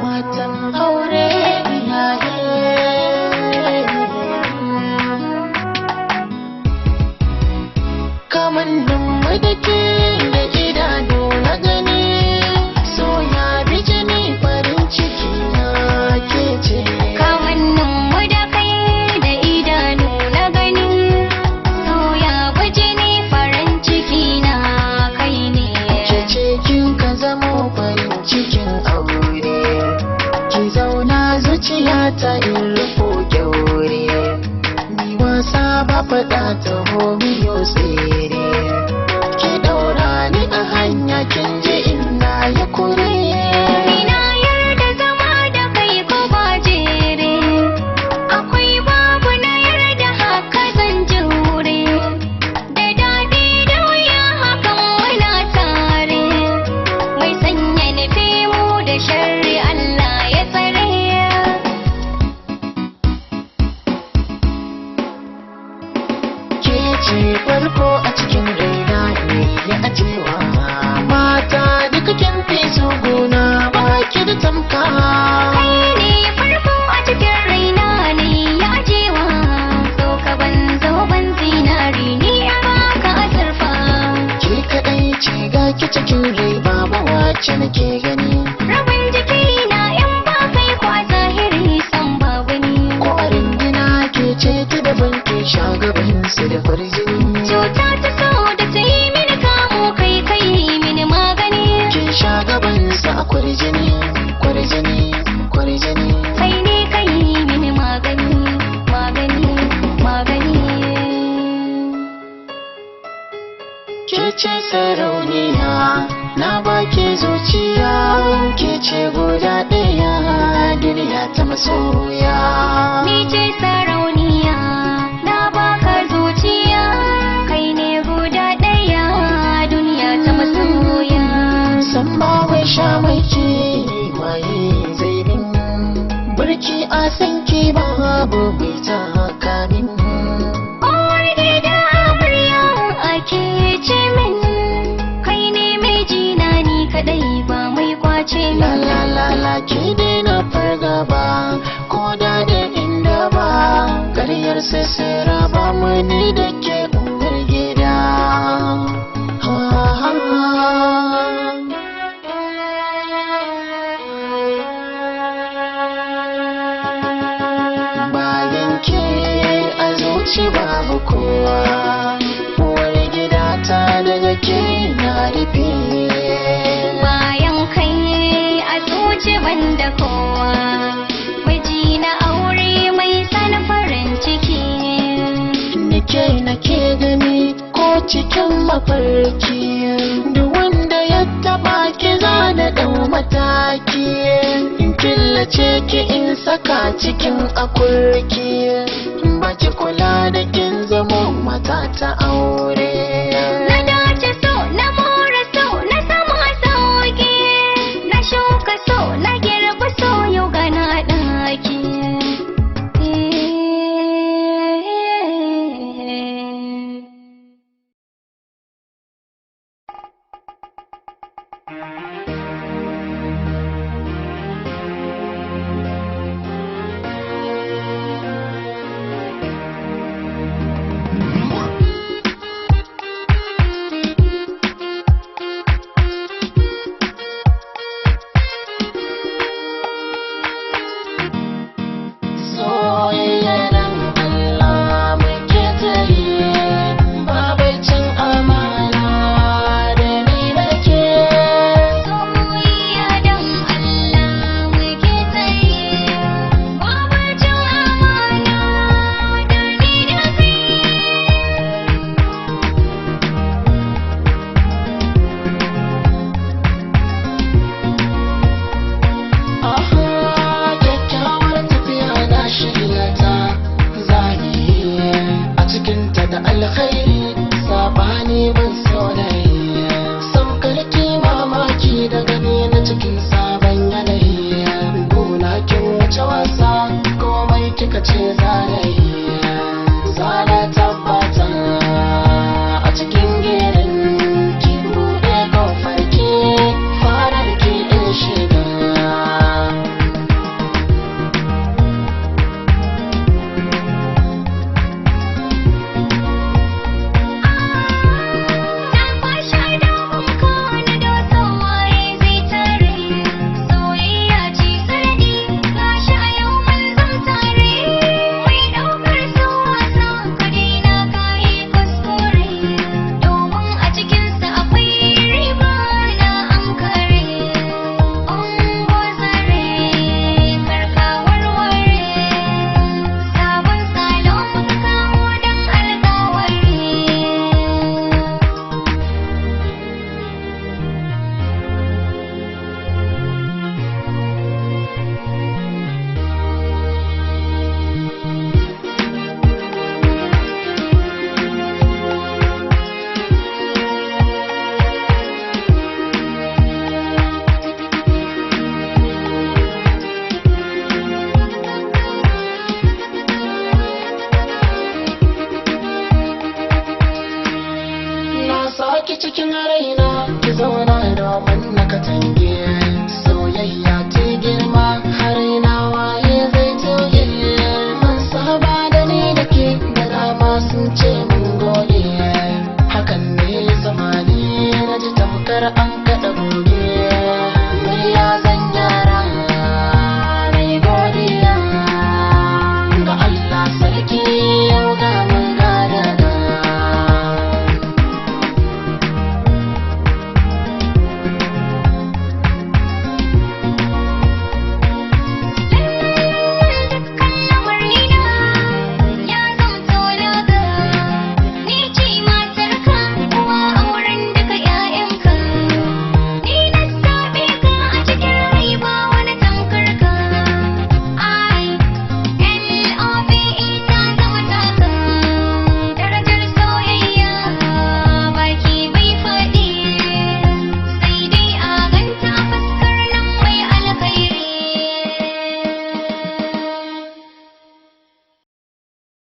Matan aure iyaye kamannin mu da ke da idanu na gani so ya bi jini farin ciki na ke ce kamannin mu da kai da idanu na gani so ya bi jini farin ciki na kai ne ke ce kin ka zama farin cikin aure ki zauna zuciya ta in rufo kyaure ni wasa ba faɗa ta homiyo tsere ki ɗaura ni a hanya kin ji ina ya kure ina yarda zama da kai ko ba jere akwai babu na yarda haka zan jure da daɗi da wuya hakan muna tare mai sanya nufi mu da sharri Allah ya tsare ke ce farko a cikin raina ne ya ajewa mata duka kin fi su gona ba ki da tamka kai ne farko a cikin raina ne ya ajewa so ka ban zo ban zinari ni a baka azurfa ke kaɗai ce ga ki cikin rai babu wacce nake gani rabin jiki na in ba kai kwa zahiri san babu ni ko a rindina ke ce ta daban ke sha gaban su da farjini cuta ta so da ta yi mini kamo kai kai mini magani kin sha gaban su a kwarjini kwarjini kwarjini kai ne kai mini magani magani magani ke ce sarauniya na baki zuciya ke ce guda ɗaya duniya ta masoya ni ce sarauniya na baka zuciya kai ne guda ɗaya duniya ta masoya san ba wai sha mai ke waye zai bin burki a san ki babu bai ta kamin Uwar gida amarya ake ce min kai ne mai jina ni kadai ba mai kwace la min la la la ki daina fargaba ko da inda ba karyar sissira ba mu ni da ke uwar gida ha, ha, ha. Bayan ke a zuci babu kowa uwar gida ta daga ke na rufe bayan kai a zuci banda kowa miji na aure mai san farin ciki nake nake gani ko cikin mafarki duk wanda ya taba ki zana dau mataki in killace ki in saka cikin akurki baki kula da kin zamo mata ta aure na dace so na more so na samu sauki na shuka so na girbi so yau gana ɗaki cikin raina ki zauna